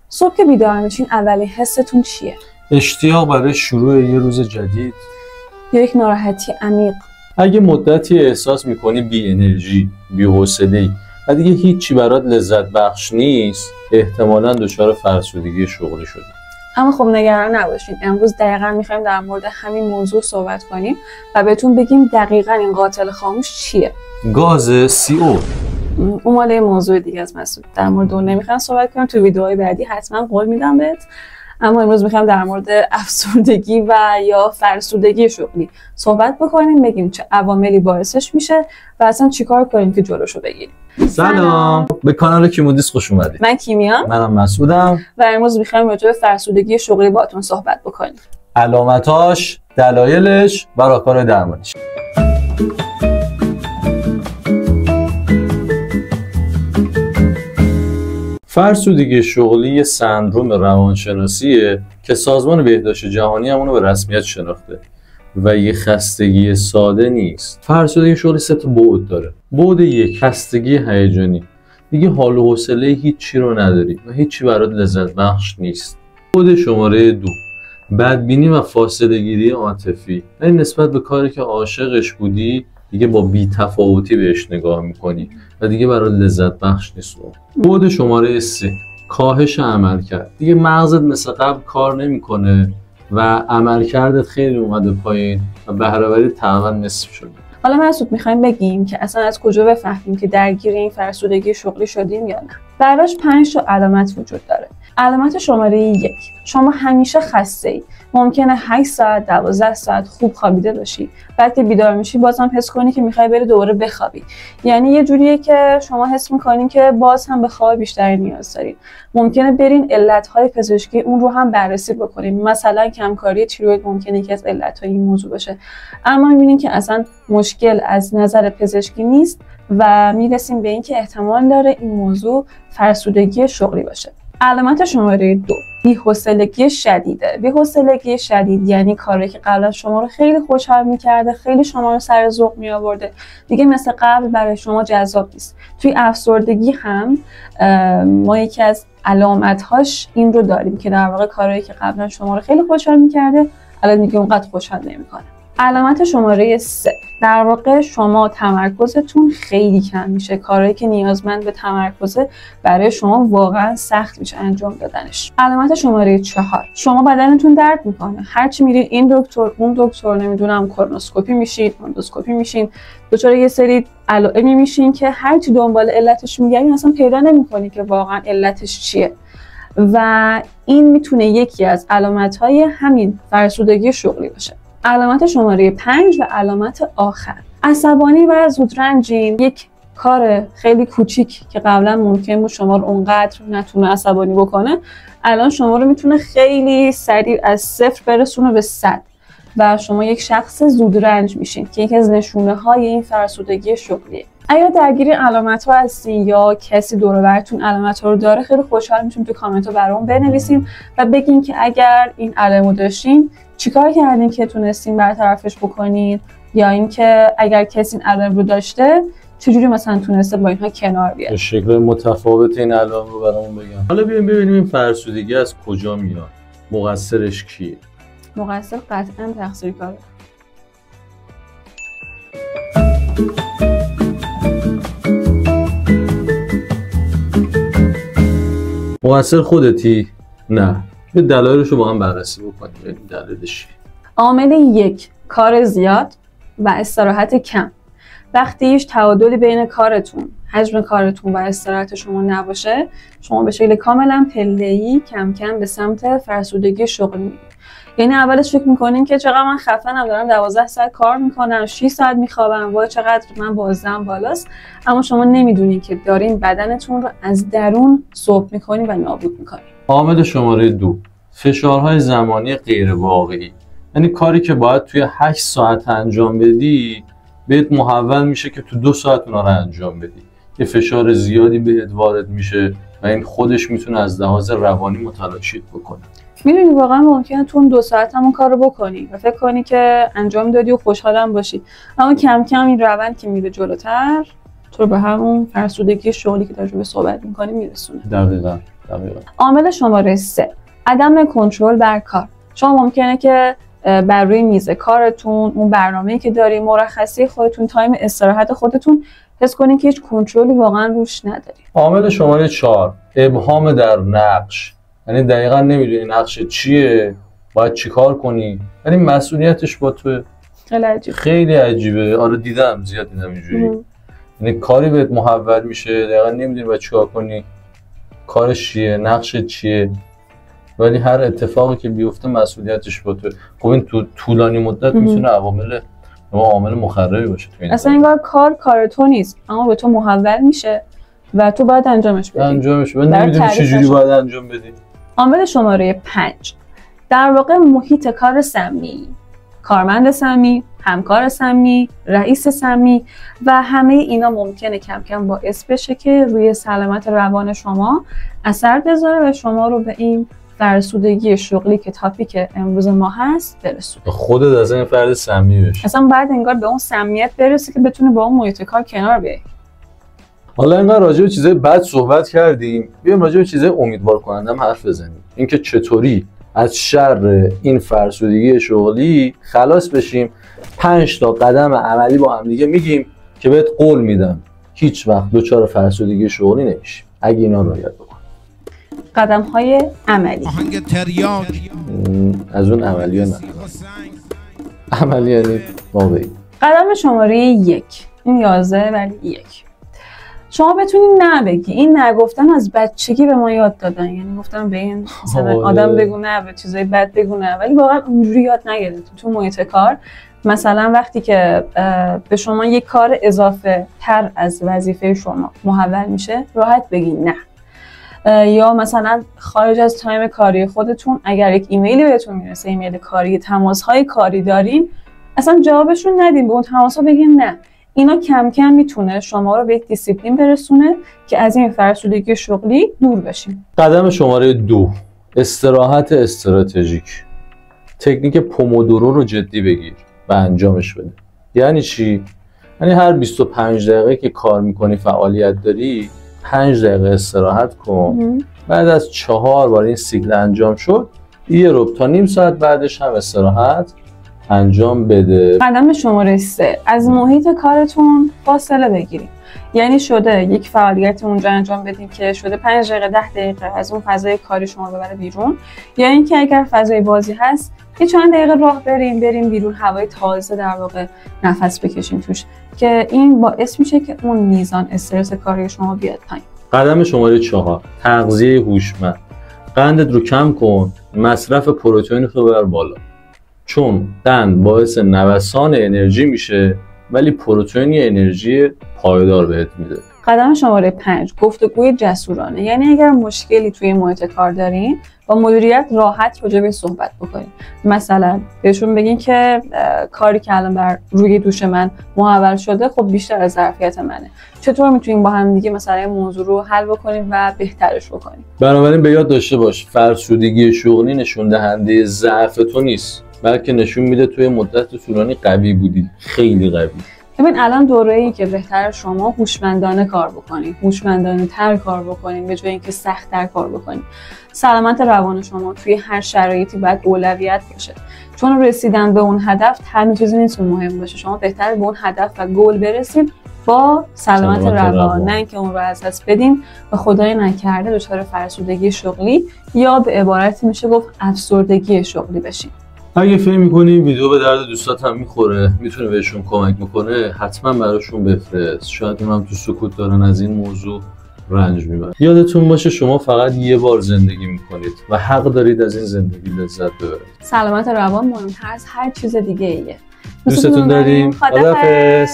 صبح که بیدار میشین اولین حستون چیه؟ اشتیاق برای شروع یه روز جدید یا یک ناراحتی عمیق؟ اگه مدتی احساس میکنی بی انرژی، بی حوصله‌ای و دیگه هیچی برات لذت بخش نیست، احتمالاً دچار فرسودگی شغلی شدی. اما خب نگران نباشین، امروز دقیقاً میخوایم در مورد همین موضوع صحبت کنیم و بهتون بگیم دقیقاً این قاتل خاموش چیه. گاز CO. اون مال موضوع دیگه از مسعود، در مورد اون نمیخوام صحبت کنم، تو ویدیوهای بعدی حتما قول میدم بهت. اما امروز میخوام در مورد افسردگی و یا فرسودگی شغلی صحبت بکنیم، بگیم چه عواملی باعثش میشه و اصلا چیکار کنیم که جلوشو بگیریم. سلام، به کانال کیمودیس خوش اومدید. من کیمیام، منم مسعودم و امروز میخوایم راجع به فرسودگی شغلی باهاتون صحبت بکنیم. علامتاش، دلایلش و راهکارهای درمانیش. فرسودگی شغلی یه سندروم روانشناسیه که سازمان بهداشت جهانی هم اونو به رسمیت شناخته و یه خستگی ساده نیست. فرسودگی شغلی 3 تا بعد داره. بعد 1، خستگی هیجانی. دیگه حال و حوصله هیچی رو نداری و هیچی برات لذت بخش نیست. بعد شماره 2، بدبینی و فاصله گیری عاطفی. یعنی نسبت به کاری که عاشقش بودی دیگه با بی‌تفاوتی بهش نگاه میکنی و دیگه برات لذت بخش نیست. بعد شماره 3، کاهش عملکرد. دیگه مغزت مثل قبل کار نمیکنه و عملکردت خیلی اومده پایین و بهره‌وری تقریبا نصف شده. حالا مسعود میخوایم بگیم که اصلا از کجا بفهمیم که درگیر این فرسودگی شغلی شدیم یا نه. براش 5 تا علامت وجود داره. علامت شماره 1، شما همیشه خسته ای. ممکنه 8 ساعت 12 ساعت خوب خوابیده باشی، بعد که بیدار میشی بازم حس کنی که میخوای بری دوباره بخوابی. یعنی یه جوریه که شما حس میکنین که باز هم به خواب بیشتری نیاز دارین. ممکنه برین علتهای پزشکی اون رو هم بررسی بکنین، مثلا کمکاری تیروید ممکنه یکی از علتهای این موضوع باشه، اما میبینین که اصلا مشکل از نظر پزشکی نیست و میرسیم به اینکه احتمال داره این موضوع فرسودگی شغلی باشه. علامت شماره 2، بی‌حوصلگی شدیده. بی‌حوصلگی شدید یعنی کاری که قبلا شما رو خیلی خوشحال می‌کرده، خیلی شما رو سر ذوق می‌آورده، دیگه مثل قبل برای شما جذاب نیست. توی افسردگی هم ما یکی از علامت‌هاش این رو داریم که در واقع کاری که قبلا شما رو خیلی خوشحال می‌کرده الان دیگه اونقدر خوشحال نمی‌کنه. علامت شماره 3، در واقع شما تمرکزتون خیلی کم میشه، کارهایی که نیازمند به تمرکزه برای شما واقعا سخت میشه انجام دادنش. علامت شماره 4، شما بدنتون درد میکنه، هرچی میرین این دکتر اون دکتر، نمیدونم کولونوسکوپی میشین، اندوسکوپی میشین، دچار یه سری علائمی میشین که هرچی دنبال علتش میگردین اصلا پیدا نمیکنی که واقعا علتش چیه و این میتونه یکی از علامتهای همین فرسودگی شغلی باشه. علامت شماره 5 و علامت آخر، عصبانی و زودرنجین. یک کار خیلی کوچیک که قبلا ممکن بود شما رو اونقدر نتونه عصبانی بکنه، الان شما رو میتونه خیلی سریع از 0 برسونه به 100 و شما یک شخص زودرنج میشین که یکی از نشونه های این فرسودگی شغلیه. اگر درگیر علامت ها هستین یا کسی دور و براتون علامت ها رو داره، خیلی خوشحال میشیم تو کامنت ها برام بنویسین و بگین که اگر این علائم رو داشتین چیکار کردین که تونستین برطرفش بکنین، یا اینکه اگر کسی این علائم رو داشته چجوری مثلا تونسته با اینها کنار بیاد. به شکل متفاوت این علائم رو برامون بگم. حالا بیایم ببینیم این فرسودگی از کجا میاد، مقصرش کیه؟ مقصر قطعا تقصیرکاره. مقصر خودتی؟ نه. به دلایلش رو با هم بررسی بکنیم ببینیم دلیلش. عامل 1، کار زیاد و استراحت کم. وقتی هیچ تعادلی بین کارتون، حجم کارتون و استراحت شما نباشه، شما به شکل کاملا پله‌ای کم کم به سمت فرسودگی شغلی میرید. یعنی اولش فکر میکنین که چقدر من خفنم، دارم 12 ساعت کار میکنم، 6 ساعت میخوابم، وای چقدر من بازدم بالاست، اما شما نمیدونین که دارین بدنتون رو از درون ذوب میکنین و نابود میکنین. عامل شماره 2، فشارهای زمانی غیر واقعی. یعنی کاری که باید توی 8 ساعت انجام بدی بهت محول میشه که تو 2 ساعت اونا رو انجام بدی. یه فشار زیادی بهت وارد میشه و این خودش میتونه از لحاظ روانی متلاشیت بکنه. میدونی واقعا ممکنه تو اون 2 ساعت همون کار رو بکنی و فکر کنی که انجام دادی و خوشحالم باشی، اما کم کم این روند که میره جلوتر تو رو به همون فرسودگی شغلی که در به صحبت میکنی میرسونه. دقیقاً. عامل شماره 3 عدم کنترل بر کار. شما ممکنه که بر روی میز کارتون، اون برنامه‌ای که داری، مرخصی خودتون، تایم استراحت خودتون حس کنین که هیچ کنترلی واقعا روش نداری. عامل شماره 4 ابهام در نقش. یعنی دقیقاً نمیدونی نقش چیه، باید چیکار کنی، یعنی مسئولیتش با توه. خیلی عجیبه. آره دیدم، زیاد دیدم اینجوری. یعنی کاری بهت محول میشه، دقیقاً نمیدونی باید چیکار کنی، کارش چیه، نقش چیه، ولی هر اتفاقی که بیفته مسئولیتش با توه. خب این تو طولانی مدت میتونه عامل مخربی باشه تو این اصلا انگار کار تو نیست، اما به تو محول میشه و تو باید انجامش بدی. و نمیدونی چجوری باید انجام بدی. عامل شماره 5 در واقع محیط کار سمی، کارمند سمی، همکار سمی، رئیس سمی و همه اینا ممکنه کم کم باعث بشه که روی سلامت روان شما اثر بذاره و شما رو به این فرسودگی شغلی که تاپیک امروز ما هست برسونه. خودت از این فرد سمی بشی. اصلا بعد انگار به اون سمیت برسی که بتونه با اون محیط کار کنار بیای. حالا انگار راجع به چیزای بد صحبت کردیم، بیایم راجع به چیزای امیدوار کننده هم حرف بزنیم. اینکه چطوری از شر این فرسودگی شغلی خلاص بشیم. 5 تا قدم عملی با هم دیگه میگیم که بهت قول میدم هیچ وقت دچار فرسودگی شغلی نمیشی اگه اینا رو رعایت بکنی. قدم‌های عملی. از اون عملی نه. عملی یعنی واقعی. قدم شماره 1. این 11 ولی 1. شما بتونید نه بگی. این نگفتن از بچگی به ما یاد دادن. یعنی گفتن به این مثلا آدم بگو نه، به چیزای بد بگو نه، ولی واقعا اونجوری یاد نگرفتیم. تو محیط کار مثلا وقتی که به شما یک کار اضافه تر از وظیفه شما محول میشه، راحت بگید نه. یا مثلا خارج از تایم کاری خودتون اگر یک ایمیلی بهتون میرسه، ایمیل کاری، تماس‌های کاری دارین، اصلا جوابشون ندین، به اون تماس‌ها بگین نه. اینا کم کم میتونه شما رو به یک دیسیپلین برسونه که از این فرسودگی شغلی دور بشین. قدم شماره 2 استراحت استراتژیک. تکنیک پومودورو رو جدی بگیر و انجامش بده. یعنی چی؟ یعنی هر 25 دقیقه که کار میکنی، فعالیت داری، 5 دقیقه استراحت کن. بعد از 4 بار این سیکل انجام شد، 1 ربع تا نیم ساعت بعدش هم استراحت انجام بده. قدم شماره 3 از محیط کارتون فاصله بگیرید. یعنی شده یک فعالیت اونجا انجام بدیم که شده 5 دقیقه 10 دقیقه از اون فضای کاری شما ببره بیرون، یا اینکه اگر فضای بازی هست یه چند دقیقه راه بریم بیرون، هوای تازه در واقع نفس بکشیم توش، که این باعث میشه که اون میزان استرس کاری شما بیاد پایین. قدم شماره 4 تغذیه هوشمند. قندت رو کم کن، مصرف پروتئین رو ببر بالا، چون قند باعث نوسان انرژی میشه ولی پروتئین انرژی پایدار بهت میده. قدم شماره 5 گفتگوی جسورانه. یعنی اگر مشکلی توی محیط کار دارین، با مدیریت راحت راجع به صحبت بکنین. مثلا بهشون بگین که کاری که الان بر روی دوش من محول شده خب بیشتر از ظرفیت منه، چطور میتونیم با هم دیگه مثلا این موضوع رو حل بکنیم و بهترش بکنیم. بنابراین به یاد داشته باش فرسودگی شغلی نشون دهنده ضعف تو نیست، بلکه نشون میده توی مدت طولانی قوی بودی، خیلی قوی. ببین الان دوره‌ای که بهتر شما هوشمندانه کار بکنید، هوشمندانه تر کار بکنید به جای اینکه سخت‌تر کار بکنید. سلامت روان شما توی هر شرایطی باید اولویت باشه، چون رسیدن به اون هدف تنها چیزی نیست که مهم باشه. شما بهتره به اون هدف و گل برسید با سلامت روان، نه اینکه اون رو از دست بدین و خدای نکرده دچار فرسودگی شغلی یا به عبارتی میشه گفت افسردگی شغلی بشین. اگه فکر می‌کنی ویدیو به درد دوستات هم میخوره، میتونه بهشون کمک میکنه، حتما براشون بفرست. شاید اونم تو سکوت دارن از این موضوع رنج میبرن. یادتون باشه شما فقط یه بار زندگی میکنید و حق دارید از این زندگی لذت ببرید. سلامت روان مهمتر از هر چیز دیگه ایه. دوستتون داریم. خداحافظ.